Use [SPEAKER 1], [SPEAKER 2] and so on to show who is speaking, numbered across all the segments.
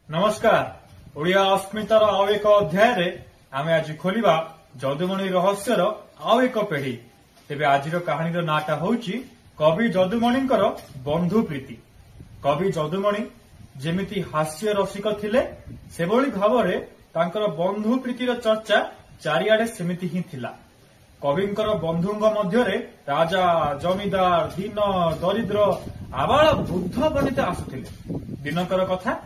[SPEAKER 1] नमस्कार ओडिया अस्मितार आउ एक अध्याय आम आज खोलिबा जदुमणि रहस्यर आउ एक पेढ़ी तेबे आज कहानी नाटा होउची कवि जदुमणिंकर बंधु प्रीति। कवि जदुमणि जेमिति हास्य रसिक थिले सेभଳି भावरे तांकर बंधु प्रीतिर चर्चा चारिआडे सेमिति ही थिला। कविंकर बंधुंग मध्यरे राजा जमीदार दीन दरिद्र आबाल वृद्ध बनिते आसुथिले। दिनकर कथा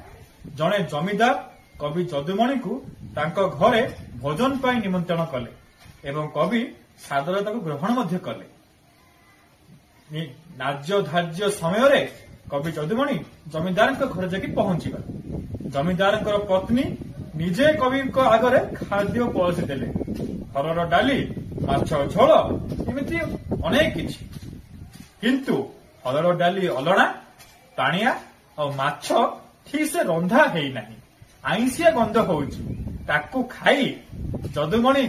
[SPEAKER 1] जड़े जमीदार कवि जदुमणि को तांको घरे भोजन पाई निमंत्रण कले एवं कवि सादरता को ग्रहण मध्य कले। नाज्य धार्य समय कवि जदुमणि जमीदार घर जाकि पहुंचीबा। जमीदार पत्नी निजे कवि आगरे खाद्य परोसी देले। हरर डाली माछ झोल एमती अनेक किछि, किंतु हरर डाली अलणा पानिया और माछ ठीक से रंधा है नहीं, आईसिया गंध होउची। ताकू खाई जदुमणि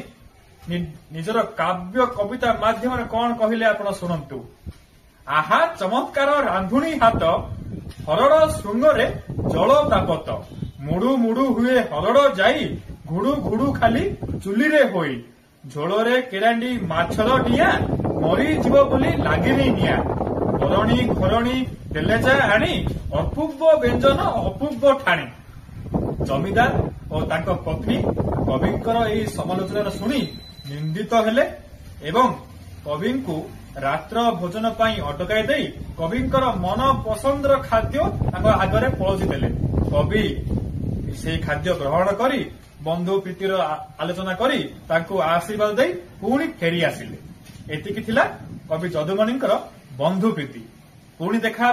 [SPEAKER 1] निजर काव्य कविता माध्यम कौन कहले आपण सुनंतु। आहा चमत्कार रांधुणी हाथ हरड़ श्रृंगरे जल तापत मुडू मुडू हुए हरड़ जाई घुडू घुडू खाली चुली रे होई झोलरे केरांडी माछर डिया मरी जीव बोली लागिनी निया घरणी घरणी देले जाए आनी अपूर्व व्यंजन अपूर्व ठाणी। जमीदार और तांको पत्नी कविंकर एही समालोचना सुनी निंदित हेले एवं कवि को रात्र भोजन पाई अटकाई दे कविंकर मन पसंदर खाद्य आगरे परोसी देले। कवि से खाद्य ग्रहण करी बंधु प्रीतिर आलोचना करी तांको आशीर्वाद दे पुणी फेरी आसिले। एतिकी थिला कवि जदुमणिंकर बंधु प्रीति। पुणी देखा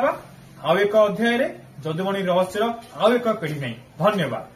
[SPEAKER 1] आउ एक अध्याय जदुमणि रहस्यर आउ एक पीढ़ी नहीं। धन्यवाद।